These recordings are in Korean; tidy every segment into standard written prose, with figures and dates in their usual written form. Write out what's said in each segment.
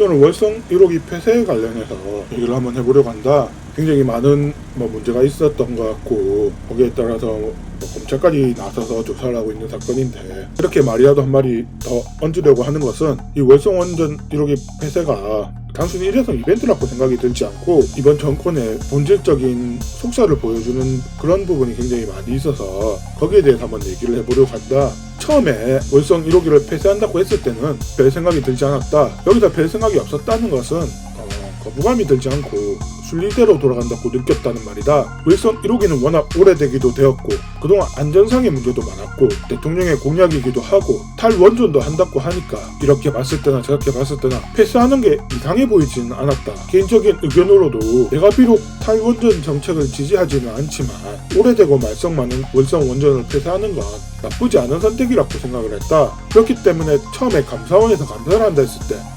오늘은 월성 1호기 폐쇄 관련해서 얘기를 한번 해보려고 한다. 굉장히 많은 문제가 있었던 것 같고, 거기에 따라서 검찰까지 나서서 조사를 하고 있는 사건인데, 이렇게 말이라도 한 마리 더 얹으려고 하는 것은 이 월성 원전 1호기 폐쇄가 단순히 일회성 이벤트라고 생각이 들지 않고 이번 정권의 본질적인 속살을 보여주는 그런 부분이 굉장히 많이 있어서 거기에 대해서 한번 얘기를 해보려고 한다. 처음에 월성 1호기를 폐쇄한다고 했을 때는 별 생각이 들지 않았다. 여기서 별 생각이 없었다는 것은 거부감이 들지 않고 순리대로 돌아간다고 느꼈다는 말이다. 월성 1호기는 워낙 오래되기도 되었고 그동안 안전상의 문제도 많았고 대통령의 공약이기도 하고 탈원전도 한다고 하니까 이렇게 봤을 때나 저렇게 봤을 때나 폐쇄하는 게 이상해 보이지는 않았다. 개인적인 의견으로도 내가 비록 탈원전 정책을 지지하지는 않지만 오래되고 말썽 많은 월성 원전을 폐쇄하는 건 나쁘지 않은 선택이라고 생각을 했다. 그렇기 때문에 처음에 감사원에서 감사를 한다 했을 때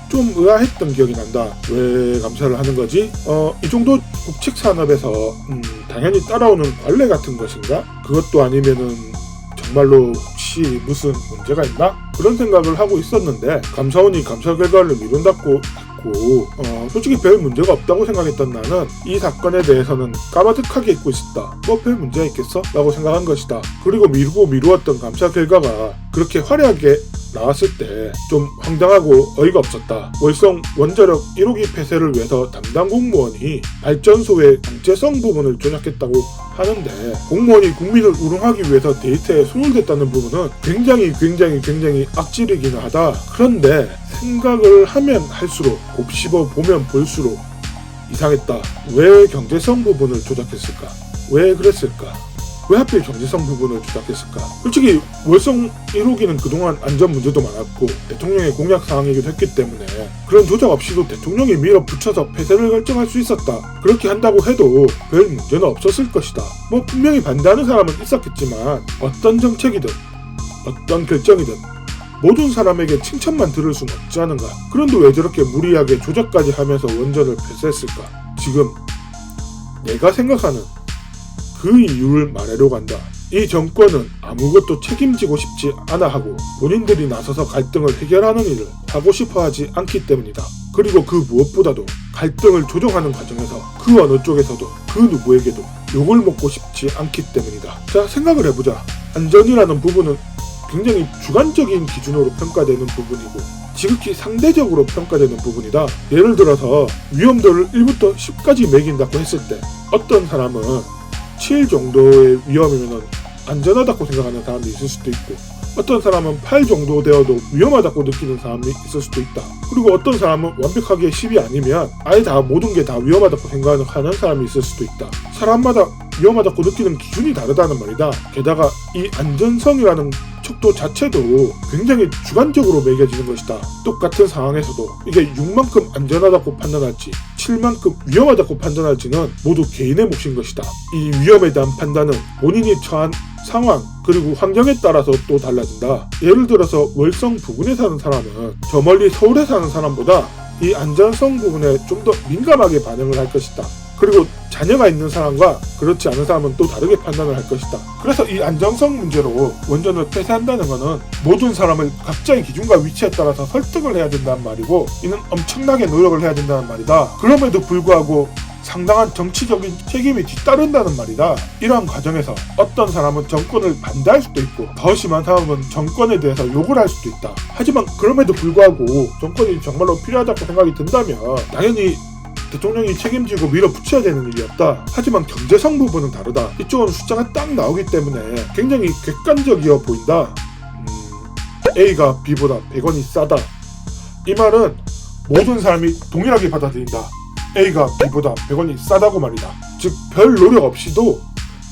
좀 의아했던 기억이 난다. 왜 감사를 하는 거지? 이 정도 국책 산업에서 당연히 따라오는 관례 같은 것인가? 그것도 아니면은 정말로 혹시 무슨 문제가 있나? 그런 생각을 하고 있었는데 감사원이 감사 결과를 미룬다고 했고 솔직히 별 문제가 없다고 생각했던 나는 이 사건에 대해서는 까마득하게 잊고 있었다. 뭐 별 문제가 있겠어? 라고 생각한 것이다. 그리고 미루었던 감사 결과가 그렇게 화려하게 나왔을 때 좀 황당하고 어이가 없었다. 월성 원자력 1호기 폐쇄를 위해서 담당 공무원이 발전소의 강제성 부분을 조작했다고 하는데 공무원이 국민을 우롱하기 위해서 데이터에 손을 댔다는 부분은 굉장히 악질이긴 하다. 그런데 생각을 하면 할수록 곱씹어 보면 볼수록 이상했다. 왜 경제성 부분을 조작했을까? 왜 그랬을까? 왜 하필 경제성 부분을 조작했을까? 솔직히 월성 1호기는 그동안 안전 문제도 많았고 대통령의 공약 사항이기도 했기 때문에 그런 조작 없이도 대통령이 밀어붙여서 폐쇄를 결정할 수 있었다. 그렇게 한다고 해도 별 문제는 없었을 것이다. 분명히 반대하는 사람은 있었겠지만 어떤 정책이든 어떤 결정이든 모든 사람에게 칭찬만 들을 순 없지 않은가. 그런데 왜 저렇게 무리하게 조작까지 하면서 원전을 폐쇄했을까? 지금 내가 생각하는 그 이유를 말하려고 한다. 이 정권은 아무것도 책임지고 싶지 않아 하고 본인들이 나서서 갈등을 해결하는 일을 하고 싶어 하지 않기 때문이다. 그리고 그 무엇보다도 갈등을 조정하는 과정에서 그 어느 쪽에서도 그 누구에게도 욕을 먹고 싶지 않기 때문이다. 자, 생각을 해보자. 안전이라는 부분은 굉장히 주관적인 기준으로 평가되는 부분이고 지극히 상대적으로 평가되는 부분이다. 예를 들어서 위험도를 1부터 10까지 매긴다고 했을 때 어떤 사람은 7 정도의 위험이면 안전하다고 생각하는 사람이 있을 수도 있고 어떤 사람은 8 정도 되어도 위험하다고 느끼는 사람이 있을 수도 있다. 그리고 어떤 사람은 완벽하게 10이 아니면 아예 다 모든 게 다 위험하다고 생각하는 사람이 있을 수도 있다. 사람마다 위험하다고 느끼는 기준이 다르다는 말이다. 게다가 이 안전성이라는 척도 자체도 굉장히 주관적으로 매겨지는 것이다. 똑같은 상황에서도 이게 6만큼 안전하다고 판단할지 7만큼 위험하다고 판단할지는 모두 개인의 몫인 것이다. 이 위험에 대한 판단은 본인이 처한 상황 그리고 환경에 따라서 또 달라진다. 예를 들어서 월성 부근에 사는 사람은 저 멀리 서울에 사는 사람보다 이 안전성 부분에 좀 더 민감하게 반응을 할 것이다. 그리고 자녀가 있는 사람과 그렇지 않은 사람은 또 다르게 판단을 할 것이다. 그래서 이 안정성 문제로 원전을 폐쇄한다는 것은 모든 사람을 각자의 기준과 위치에 따라서 설득을 해야 된다는 말이고 이는 엄청나게 노력을 해야 된다는 말이다. 그럼에도 불구하고 상당한 정치적인 책임이 뒤따른다는 말이다. 이러한 과정에서 어떤 사람은 정권을 반대할 수도 있고 더 심한 사람은 정권에 대해서 욕을 할 수도 있다. 하지만 그럼에도 불구하고 정권이 정말로 필요하다고 생각이 든다면 당연히 대통령이 책임지고 밀어붙여야 되는 일이었다. 하지만 경제성 부분은 다르다. 이쪽은 숫자가 딱 나오기 때문에 굉장히 객관적이어 보인다. A가 B보다 100원이 싸다. 이 말은 모든 사람이 동일하게 받아들인다. A가 B보다 100원이 싸다고 말이다. 즉 별 노력 없이도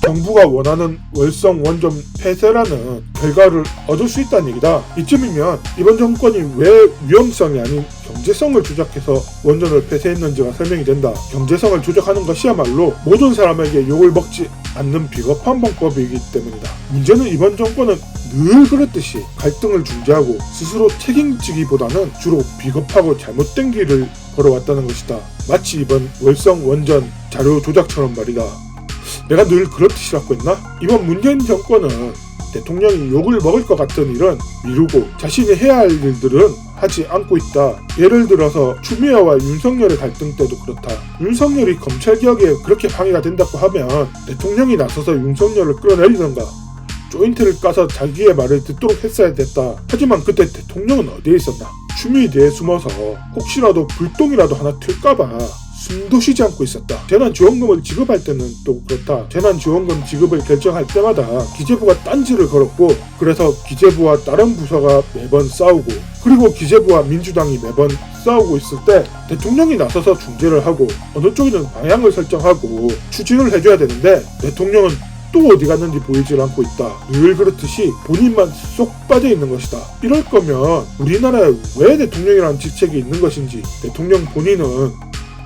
정부가 원하는 월성 원전 폐쇄라는 결과를 얻을 수 있다는 얘기다. 이쯤이면 이번 정권이 왜 위험성이 아닌 경제성을 조작해서 원전을 폐쇄했는지가 설명이 된다. 경제성을 조작하는 것이야말로 모든 사람에게 욕을 먹지 않는 비겁한 방법이기 때문이다. 문제는 이번 정권은 늘 그렇듯이 갈등을 중재하고 스스로 책임지기보다는 주로 비겁하고 잘못된 길을 걸어왔다는 것이다. 마치 이번 월성 원전 자료 조작처럼 말이다. 내가 늘 그렇듯이라고 했나? 이번 문재인 정권은 대통령이 욕을 먹을 것 같은 일은 미루고 자신이 해야 할 일들은 하지 않고 있다. 예를 들어서 추미애와 윤석열의 갈등 때도 그렇다. 윤석열이 검찰개혁에 그렇게 방해가 된다고 하면 대통령이 나서서 윤석열을 끌어내리던가 조인트를 까서 자기의 말을 듣도록 했어야 됐다. 하지만 그때 대통령은 어디에 있었나? 추미애 뒤에 숨어서 혹시라도 불똥이라도 하나 튈까봐 숨도 쉬지 않고 있었다. 재난지원금을 지급할 때는 또 그렇다. 재난지원금 지급을 결정할 때마다 기재부가 딴지를 걸었고, 그래서 기재부와 다른 부서가 매번 싸우고, 그리고 기재부와 민주당이 매번 싸우고 있을 때 대통령이 나서서 중재를 하고 어느 쪽이든 방향을 설정하고 추진을 해줘야 되는데 대통령은 또 어디 갔는지 보이질 않고 있다. 늘 그렇듯이 본인만 쏙 빠져 있는 것이다. 이럴 거면 우리나라에 왜 대통령이라는 직책이 있는 것인지, 대통령 본인은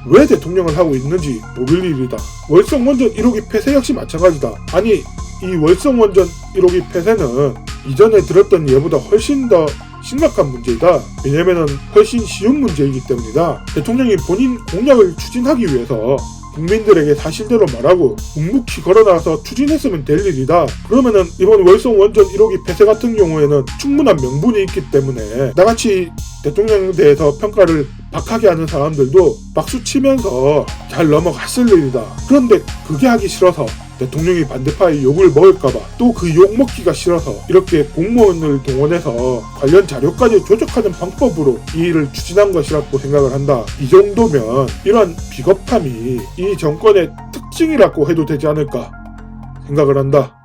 왜 대통령을 하고 있는지 모를 일이다. 월성원전 1호기 폐쇄 역시 마찬가지다. 아니, 이 월성원전 1호기 폐쇄는 이전에 들었던 예보다 훨씬 더 심각한 문제이다. 왜냐면은 훨씬 쉬운 문제이기 때문이다. 대통령이 본인 공약을 추진하기 위해서 국민들에게 사실대로 말하고 묵묵히 걸어나와서 추진했으면 될 일이다. 그러면은 이번 월성 원전 1호기 폐쇄 같은 경우에는 충분한 명분이 있기 때문에 나같이 대통령에 대해서 평가를 박하게 하는 사람들도 박수치면서 잘 넘어갔을 일이다. 그런데 그게 하기 싫어서 대통령이 반대파의 욕을 먹을까봐, 또 그 욕 먹기가 싫어서 이렇게 공무원을 동원해서 관련 자료까지 조작하는 방법으로 이 일을 추진한 것이라고 생각을 한다. 이 정도면 이런 비겁함이 이 정권의 특징이라고 해도 되지 않을까 생각을 한다.